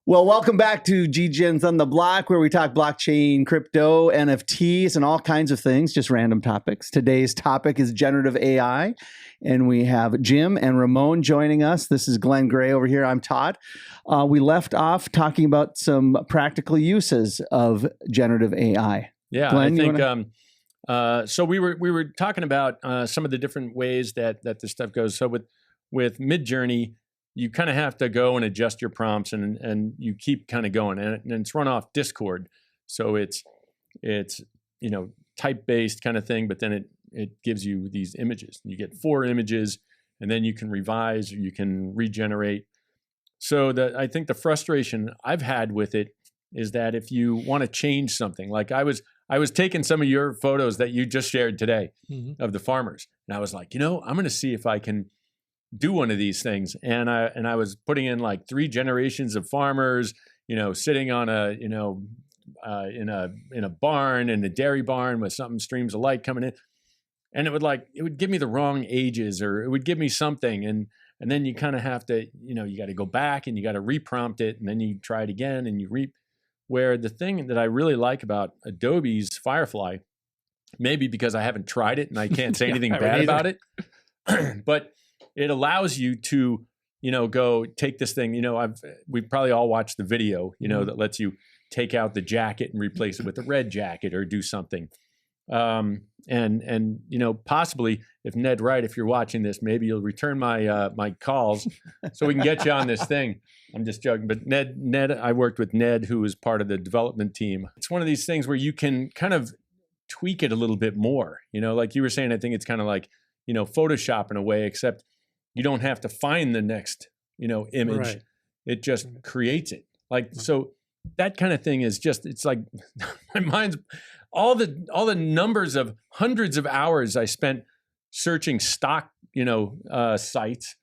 Well, welcome back to Degens on the Block, where we talk blockchain, crypto, NFTs, and all kinds of things, just random topics. Today's topic is generative AI, and we have Jim and Ramon joining us. This is Glenn Gray over here. I'm Todd. We left off talking about some practical uses of generative AI. Yeah, Glenn, I think so. We were talking about some of the different ways that this stuff goes. So with Midjourney, you kind of have to go and adjust your prompts, and you keep kind of going, and it's run off Discord, so it's type based kind of thing, but then it gives you these images. You get 4 images, and then you can revise or you can regenerate. So I think the frustration I've had with it is that if you want to change something, like I was taking some of your photos that you just shared today of the farmers, and I was like, I'm going to see if I can do one of these things, and I was putting in like 3 generations of farmers, sitting on in a barn, in a dairy barn with something streams of light coming in, and it would give me the wrong ages, or it would give me something, and then you kind of have to, you got to go back and you got to reprompt it, and then you try it again and where the thing that I really like about Adobe's Firefly, maybe because I haven't tried it and I can't say anything bad about it, but it allows you to, go take this thing. We've probably all watched the video, that lets you take out the jacket and replace it with a red jacket or do something. And possibly if Ned Wright, if you're watching this, maybe you'll return my calls so we can get you on this thing. I'm just joking. But Ned, I worked with Ned, who was part of the development team. It's one of these things where you can kind of tweak it a little bit more. Like you were saying, I think it's kind of like, Photoshop in a way, except you don't have to find the next, image. Right. It just creates it. So that kind of thing is just, it's like my mind's all the numbers of hundreds of hours I spent searching stock, sites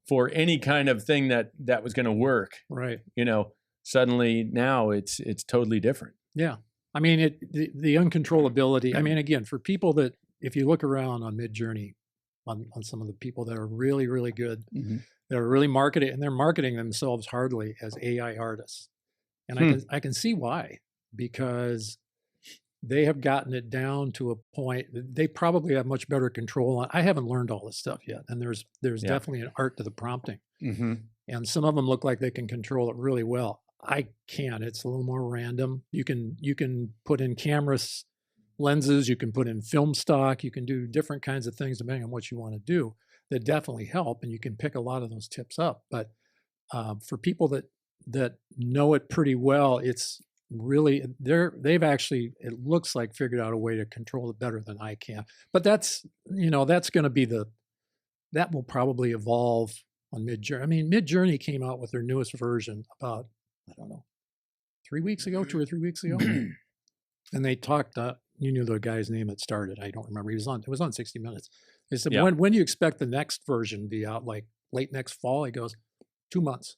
for any kind of thing that was going to work. Right. Suddenly now it's totally different. Yeah. I mean, the uncontrollability. I mean, again, for people that, if you look around on Midjourney, on some of the people that are really, really good, that are really marketing, and they're marketing themselves hardly as AI artists. And I can see why, because they have gotten it down to a point that they probably have much better control on. I haven't learned all this stuff yet, and there's definitely an art to the prompting. And some of them look like they can control it really well. I can't. It's a little more random. You can put in cameras, lenses, you can put in film stock, you can do different kinds of things depending on what you want to do that definitely help, and you can pick a lot of those tips up. But for people that know it pretty well, it's really, they've actually, it looks like, figured out a way to control it better than I can. But that's going to be that will probably evolve on Midjourney. I mean, Midjourney came out with their newest version about, I don't know, 2 or 3 weeks ago. And they talked, you knew the guy's name that started. I don't remember. It was on 60 Minutes. They said, when do you expect the next version to be out? Like late next fall? He goes, 2 months.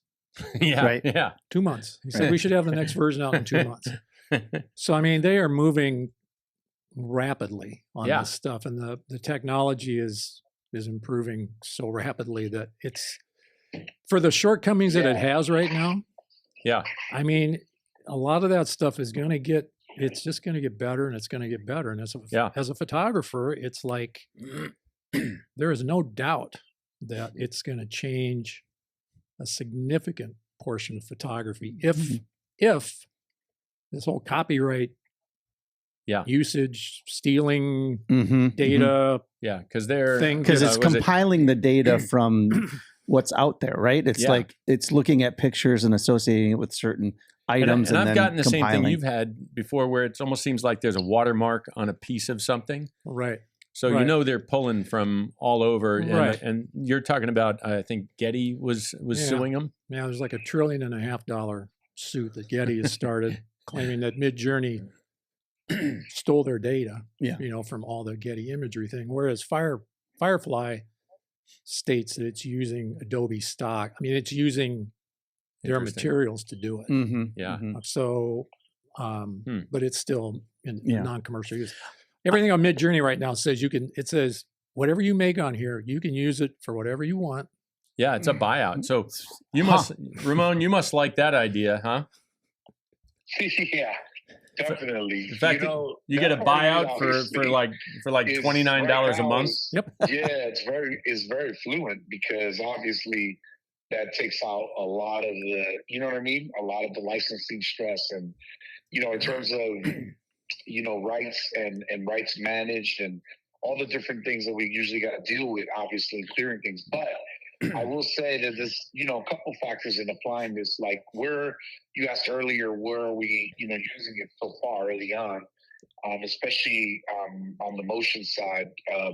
Yeah. Right. Yeah. 2 months. He said, we should have the next version out in 2 months. So, I mean, they are moving rapidly on this stuff. And the technology is improving so rapidly that it's, for the shortcomings that it has right now. Yeah. I mean, a lot of that stuff is going to get, it's just going to get better, and it's going to get better. And as a photographer, it's like, there is no doubt that it's going to change a significant portion of photography if this whole copyright usage, stealing data, because it's compiling the data from what's out there, right? It's like it's looking at pictures and associating it with certain items, and I've then gotten the compiling. same thing you've had before, where it almost seems like there's a watermark on a piece of something, right? So they're pulling from all over, and you're talking about, I think Getty was suing them. Yeah, there's like $1.5 trillion suit that Getty has started, claiming that Midjourney stole their data, from all the Getty imagery thing. Whereas Firefly states that it's using Adobe stock. I mean, it's using their materials to do it. So, but it's still in non-commercial use. Everything on Midjourney right now says it says whatever you make on here, you can use it for whatever you want. Yeah, it's a buyout. So you must, Ramon, you must like that idea, huh? Yeah, definitely. In fact, you get a buyout for like $29 a month. Yep. Yeah, it's very fluent because obviously that takes out a lot of the, you know what I mean? A lot of the licensing stress and, in terms of, rights and rights managed and all the different things that we usually got to deal with, obviously, in clearing things. But I will say that there's, a couple factors in applying this, like you asked earlier, where are we, using it so far early on, especially on the motion side. A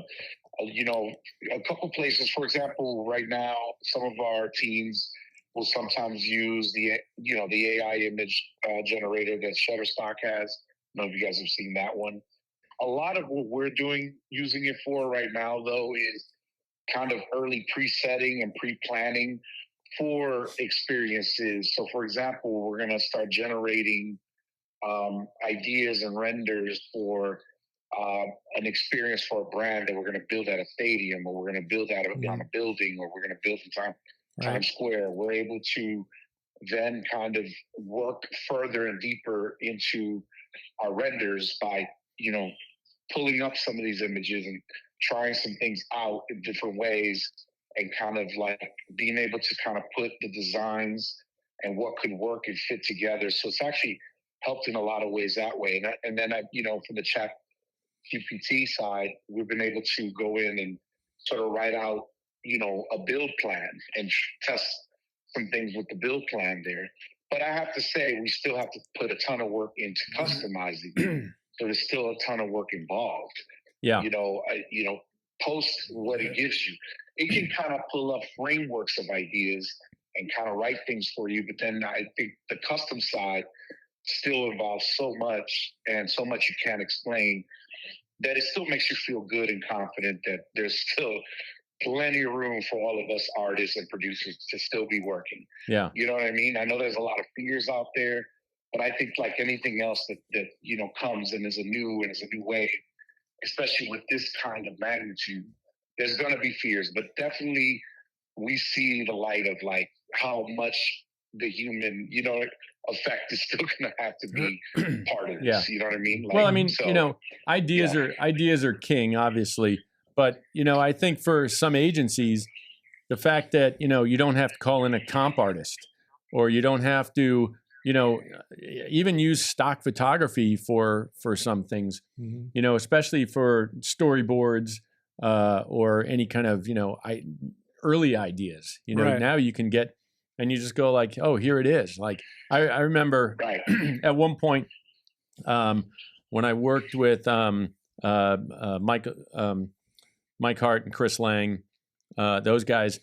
couple places, for example, right now, some of our teams will sometimes use the AI image generator that Shutterstock has. I don't know if you guys have seen that one. A lot of what we're using it for right now, though, is kind of early pre-setting and pre-planning for experiences. So, for example, we're going to start generating ideas and renders for an experience for a brand that we're going to build at a stadium, or we're going to build on a building, or we're going to build in Times Square. We're able to then kind of work further and deeper into our renders by, pulling up some of these images and trying some things out in different ways, and kind of like being able to kind of put the designs and what could work and fit together. So it's actually helped in a lot of ways that way. And then, from the chat GPT side, we've been able to go in and sort of write out, a build plan and test some things with the build plan there. But I have to say, we still have to put a ton of work into customizing. So there's still a ton of work involved. Yeah. Post what it gives you. It can kind of pull up frameworks of ideas and kind of write things for you. But then I think the custom side still involves so much, and so much you can't explain, that it still makes you feel good and confident that there's still plenty of room for all of us artists and producers to still be working. Yeah. You know what I mean? I know there's a lot of fears out there, but I think like anything else that comes and is a new wave, especially with this kind of magnitude, there's going to be fears, but definitely we see the light of like how much the human, effect is still going to have to be part of this. Yeah. You know what I mean? Well, I mean, ideas are king, obviously. But, I think for some agencies, the fact that, you don't have to call in a comp artist, or you don't have to, even use stock photography for some things, especially for storyboards or any kind of, early ideas, now you can get, and you just go like, oh, here it is. Like I remember at one point when I worked with Mike Hart and Chris Lang, those guys,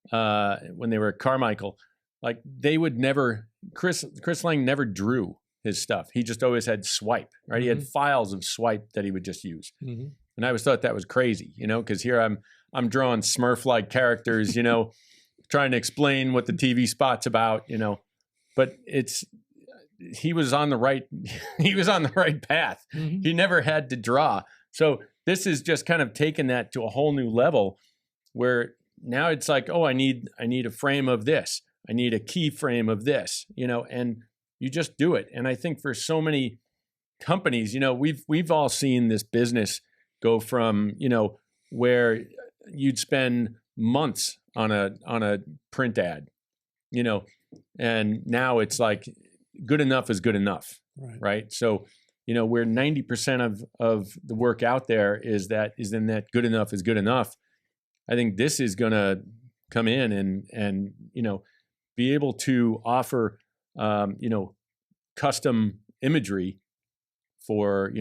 when they were at Carmichael, like they would never, Chris Lang never drew his stuff. He just always had swipe, right? He had files of swipe that he would just use. And I always thought that was crazy, because here I'm drawing Smurf-like characters, trying to explain what the TV spot's about, but he was on the right path. He never had to draw. So this is just kind of taking that to a whole new level, where now it's like, oh, I need a frame of this. I need a key frame of this, and you just do it. And I think for so many companies, we've all seen this business go from, where you'd spend months on a print ad, and now it's like good enough is good enough, right? So, where 90% of the work out there is in that good enough is good enough. I think this is going to come in and be able to offer custom imagery for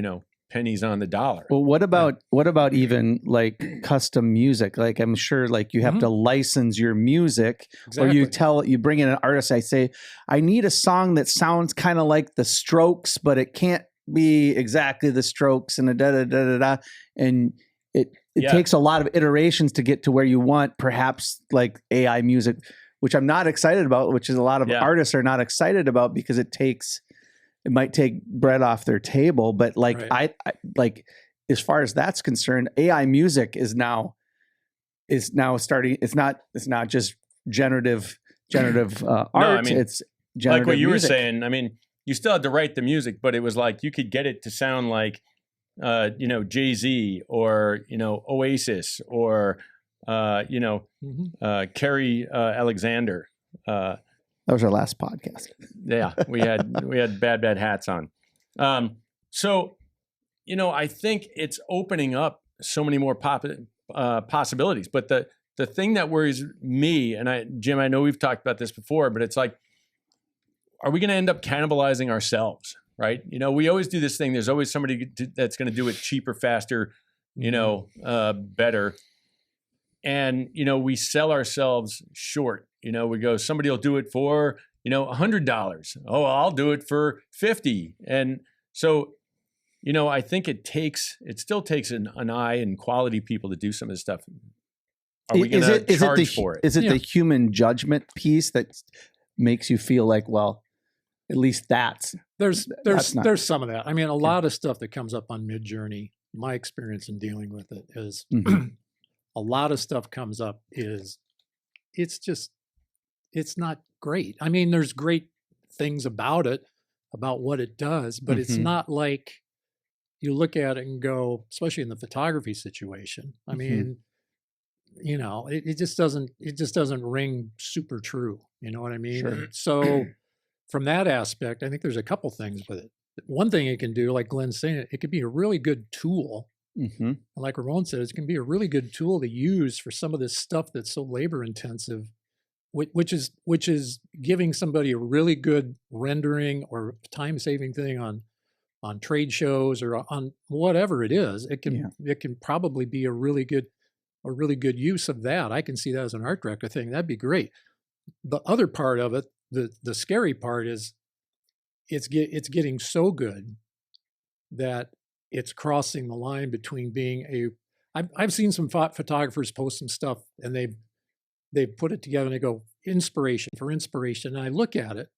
pennies on the dollar. Well, what about even like custom music? Like I'm sure like you have to license your music, or you bring in an artist. I say, I need a song that sounds kind of like the Strokes, but it can't be exactly the Strokes, and and it takes a lot of iterations to get to where you want, perhaps like AI music, which I'm not excited about, which is a lot of artists are not excited about, because it might take bread off their table. But like I like as far as that's concerned, AI music is now starting. It's not just generative art. I mean, it's generative like what you music. were saying. I mean, you still had to write the music, but it was like you could get it to sound like, Jay-Z or, Oasis or, Carrie Alexander. That was our last podcast. Yeah, we had bad hats on. So, I think it's opening up so many more possibilities. But the thing that worries me, and Jim, I know we've talked about this before, but it's like, are we going to end up cannibalizing ourselves? Right? We always do this thing. There's always somebody that's going to do it cheaper, faster, better. And, we sell ourselves short. We go, somebody will do it for, $100. Oh, I'll do it for $50. And so, I think it still takes an eye and quality people to do some of this stuff. Are we going to charge for it? Is it the human judgment piece that makes you feel like, well, at least there's some of that. I mean, a lot of stuff that comes up on Midjourney, my experience in dealing with it is a lot of stuff comes up it's not great. I mean, there's great things about it, about what it does, but it's not like you look at it and go, especially in the photography situation. I mean, it just doesn't ring super true. You know what I mean? Sure. And so from that aspect, I think there's a couple things with it. One thing it can do, like Glenn's saying, it could be a really good tool. Like Ramon said, it can be a really good tool to use for some of this stuff that's so labor intensive, which is giving somebody a really good rendering or time saving thing on trade shows or on whatever it is. It can probably be a really good use of that. I can see that as an art director thing. That'd be great. The other part of it, the scary part is it's getting so good that it's crossing the line between being I've seen some photographers post some stuff and they put it together and they go inspiration. And I look at it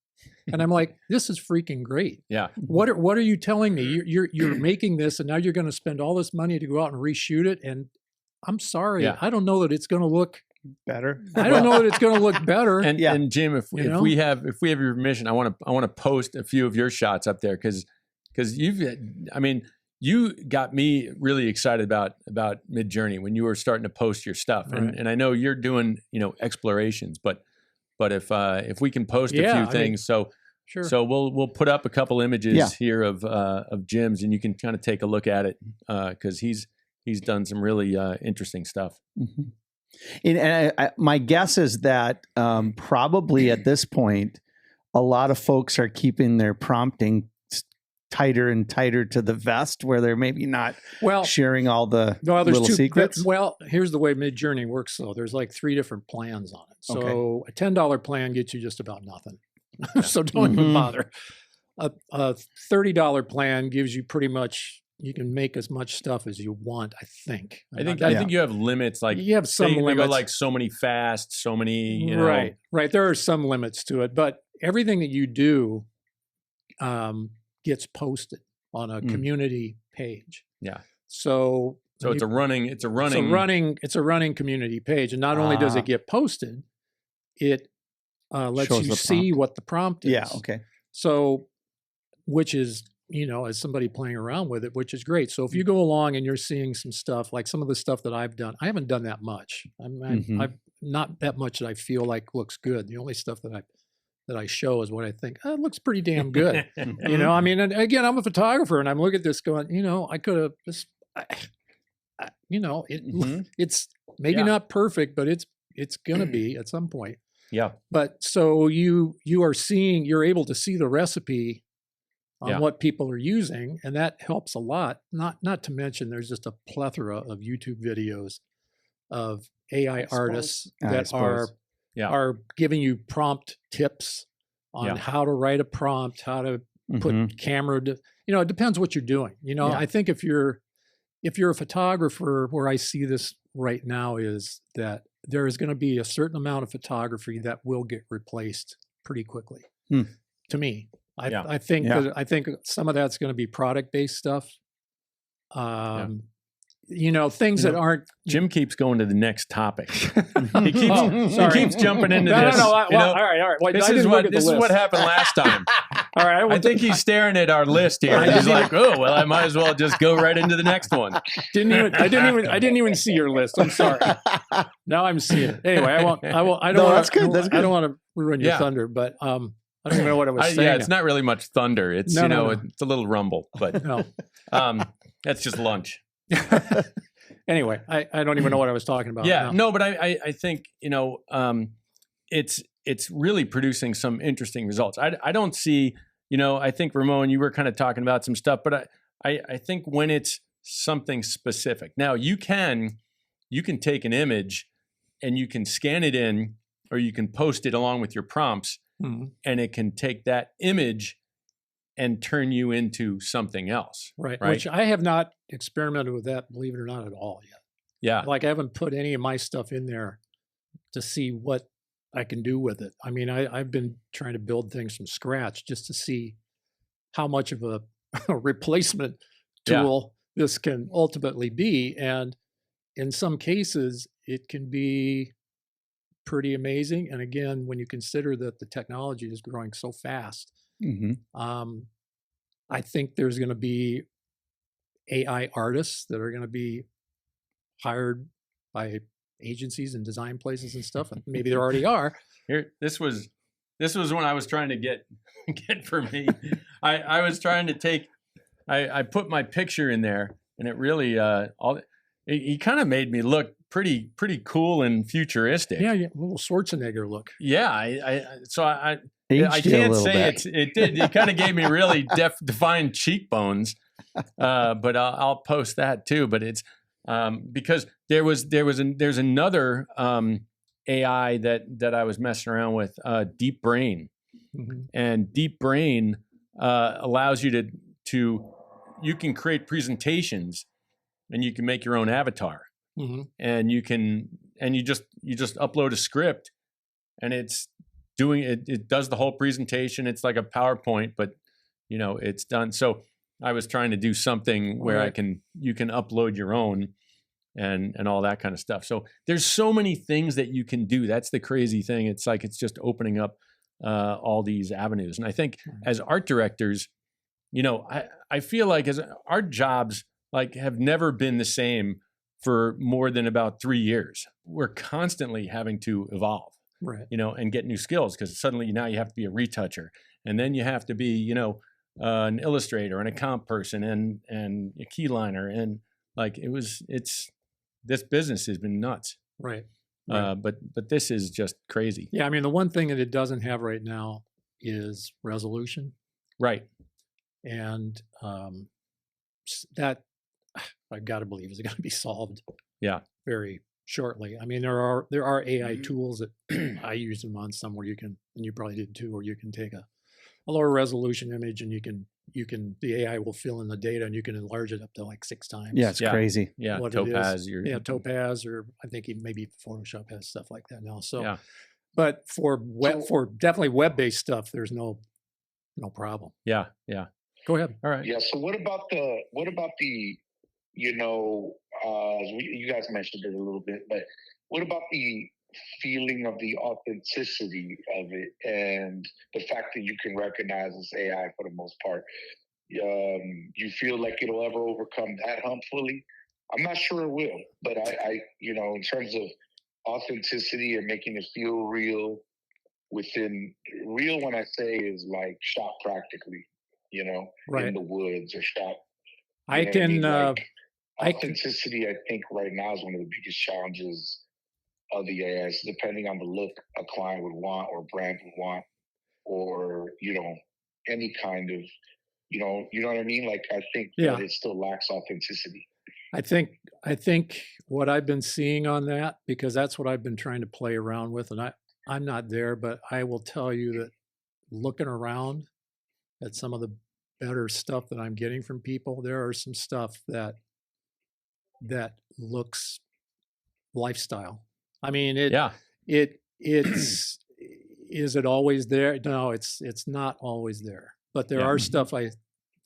and I'm like, this is freaking great. Yeah. What are you telling me? You're making this and now you're going to spend all this money to go out and reshoot it. And I'm sorry, Yeah. I don't know that it's going to look better. I don't know that it's going to look better. And Jim, if we have your permission, I want to post a few of your shots up there because you got me really excited about Midjourney when you were starting to post your stuff, and I know you're doing explorations, but if we can post a few things, sure. So we'll put up a couple images here of Jim's, and you can kind of take a look at it because he's done some really interesting stuff. And my guess is that probably at this point, a lot of folks are keeping their prompting tighter and tighter to the vest, where they're maybe not sharing all the little secrets. Well, here's the way Midjourney works, though. There's like 3 different plans on it. So a $10 plan gets you just about nothing. So don't even bother. A $30 plan gives you pretty much. You can make as much stuff as you want, I think. I think you have limits. Like you have some limits. They go like so many fast, so many. Right. There are some limits to it, but everything that you do gets posted on a community page. Yeah. So it's a running community page, and not only does it get posted, it lets you see what the prompt is. Yeah. Okay. So, which is. As somebody playing around with it, which is great. So if you go along and you're seeing some stuff, like some of the stuff that I've done, I haven't done that much. I've not that much that I feel like looks good. The only stuff that I show is what I think, it looks pretty damn good. I mean, and again, I'm a photographer and I'm looking at this going, I could have just, it's maybe not perfect, but it's going to be at some point. Yeah. But so you're able to see the recipe on what people are using, and that helps a lot. Not to mention, there's just a plethora of YouTube videos of AI artists that are giving you prompt tips on how to write a prompt, how to put camera. It depends what you're doing. I think if you're a photographer, where I see this right now is that there is going to be a certain amount of photography that will get replaced pretty quickly. To me. I think some of that's going to be product-based stuff. Things that aren't. Jim keeps going to the next topic. He keeps, sorry. he keeps jumping into No, this. no. All right. Well, This is what happened last time. All right. I think he's staring at our list here. He's like, "Oh, well, I might as well just go right into the next one." I didn't even see your list. I'm sorry. Now I'm seeing it. Anyway, I don't. That's good. That's good. I don't want to ruin your thunder, but I don't even know what I was saying. Yeah, it's not really much thunder. It's No. it's a little rumble, but No. that's just lunch. Anyway, I don't even know what I was talking about. Yeah, now. no, but I think it's really producing some interesting results. I don't see, I think Ramon, you were kind of talking about some stuff, but I think when it's something specific. Now you can take an image and you can scan it in, or you can post it along with your prompts, and it can take that image and turn you into something else. Right. Which I have not experimented with that, believe it or not, at all yet. Yeah. Like I haven't put any of my stuff in there to see what I can do with it. I mean, I've been trying to build things from scratch just to see how much of a replacement tool this can ultimately be. And in some cases, it can be pretty amazing. And again, when you consider that the technology is growing so fast, I think there's going to be AI artists that are going to be hired by agencies and design places and stuff. And maybe there already are. Here, this was when I was trying to get for me. I was trying to take. I put my picture in there, and it really he kind of made me look pretty cool and futuristic. Yeah, a little Schwarzenegger look. Yeah, I I can't say it did. It kind of gave me really defined cheekbones, but I'll post that too. But it's because there's another AI that I was messing around with, Deep Brain, and Deep Brain allows you to you can create presentations, and you can make your own avatar, and you just upload a script, and it's doing it. It does the whole presentation. It's like a PowerPoint, but it's done. So I was trying to do something where you can upload your own and all that kind of stuff. So there's so many things that you can do. That's the crazy thing. It's like it's just opening up all these avenues. And I think as art directors, I feel like as art jobs have never been the same for more than about 3 years. We're constantly having to evolve. Right. And get new skills, because suddenly now you have to be a retoucher, and then you have to be, an illustrator and a comp person and a keyliner, and this business has been nuts. Right. But this is just crazy. Yeah, I mean, the one thing that it doesn't have right now is resolution. Right. And that I've got to believe is going to be solved. Yeah. Very shortly. I mean, there are AI tools that I use them on some where you can, and you probably did too, where you can take a lower resolution image and the AI will fill in the data and you can enlarge it up to like 6 times. Yeah, it's crazy. Yeah, what Topaz. Topaz, or I think even maybe Photoshop has stuff like that now. So, yeah. But for definitely web-based stuff, there's no problem. Yeah. Go ahead. All right. Yeah. So what about the you guys mentioned it a little bit, but what about the feeling of the authenticity of it and the fact that you can recognize it's AI for the most part? You feel like it'll ever overcome that hump fully? I'm not sure it will, but I in terms of authenticity and making it feel real within real, when I say is like shot practically, right. in the woods or shot. Authenticity, I think right now is one of the biggest challenges of the AIs, depending on the look a client would want or brand would want, or, any kind of, you know what I mean? Like, I think that it still lacks authenticity. I think what I've been seeing on that, because that's what I've been trying to play around with, and I'm not there, but I will tell you that looking around at some of the better stuff that I'm getting from people, there are some stuff that looks lifestyle. I mean, it's is it always there? No, it's not always there. But there are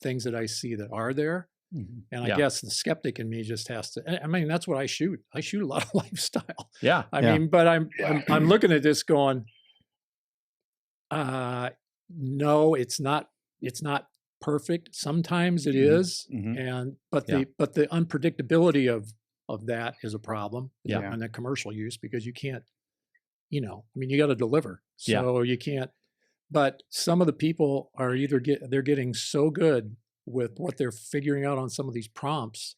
things that I see that are there. And I Yeah. guess the skeptic in me just has to. I mean, that's what I shoot. I shoot a lot of lifestyle. Yeah. I Yeah. mean, but I'm looking at this going, no, it's not perfect. Sometimes it is, but Yeah. the unpredictability of that is a problem. Yeah. And the commercial use, because you can't, I mean, you got to deliver, so you can't. But some of the people are they're getting so good with what they're figuring out on some of these prompts,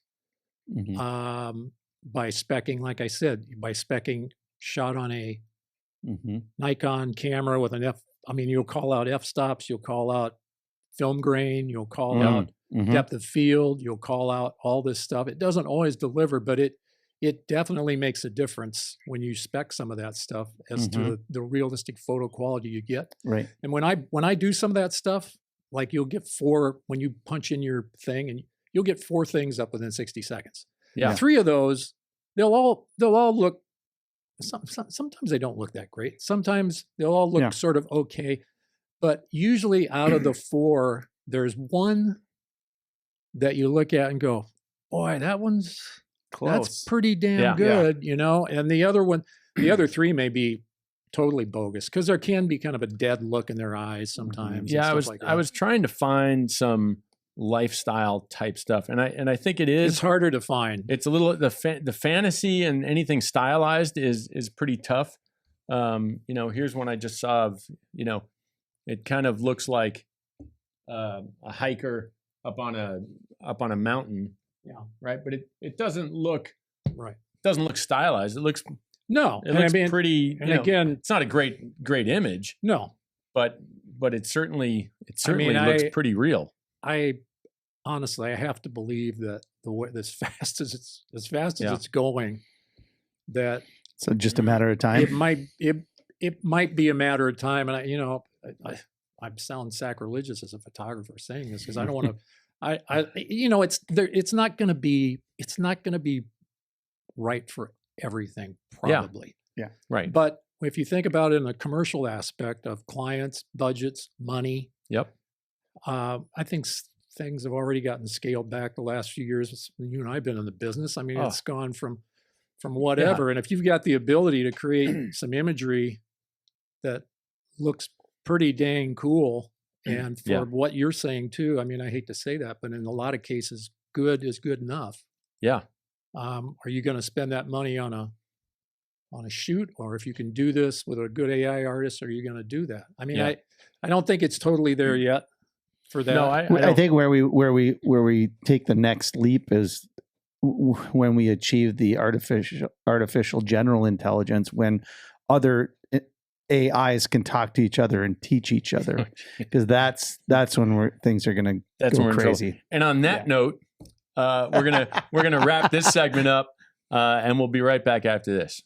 by speccing, like I said, shot on a Nikon camera with an you'll call out f-stops, you'll call out film grain, you'll call out depth of field, you'll call out all this stuff. It doesn't always deliver, but it definitely makes a difference when you spec some of that stuff as to the realistic photo quality you get. Right. And when I do some of that stuff, like you'll get 4 when you punch in your thing, and you'll get 4 things up within 60 seconds. Yeah. 3 of those, they'll all look. Sometimes they don't look that great. Sometimes they'll all look sort of okay, but usually out of the 4, there's one that you look at and go, "Boy, that one's Close. That's pretty damn good," And the other 3 may be totally bogus, because there can be kind of a dead look in their eyes sometimes. Yeah, and I was trying to find some lifestyle type stuff, and I think it is. It's harder to find. It's a little the fantasy and anything stylized is pretty tough. Here's one I just saw of. It kind of looks like a hiker up on a mountain. Yeah. Right. But it doesn't look right. Doesn't look stylized. It looks pretty. And again, it's not a great image. No. But it certainly looks pretty real. I honestly, I have to believe that as fast as it's going, that so just a matter of time. It might be a matter of time, and I sound sacrilegious as a photographer saying this, because I don't want to. It's not going to be right for everything, probably. Yeah. Right. But if you think about it in the commercial aspect of clients, budgets, money. Yep. I think things have already gotten scaled back the last few years. You and I have been in the business. I mean, it's gone from whatever. And if you've got the ability to create some imagery that looks pretty dang cool, and for what you're saying too, I mean, I hate to say that, but in a lot of cases, good is good enough. Yeah. Are you going to spend that money on a shoot, or if you can do this with a good AI artist, are you going to do that? I mean, I don't think it's totally there yet for that. No, I think where we take the next leap is when we achieve the artificial general intelligence, when other AIs can talk to each other and teach each other, because that's when things are going to go crazy. And on that note, we're gonna wrap this segment up, and we'll be right back after this.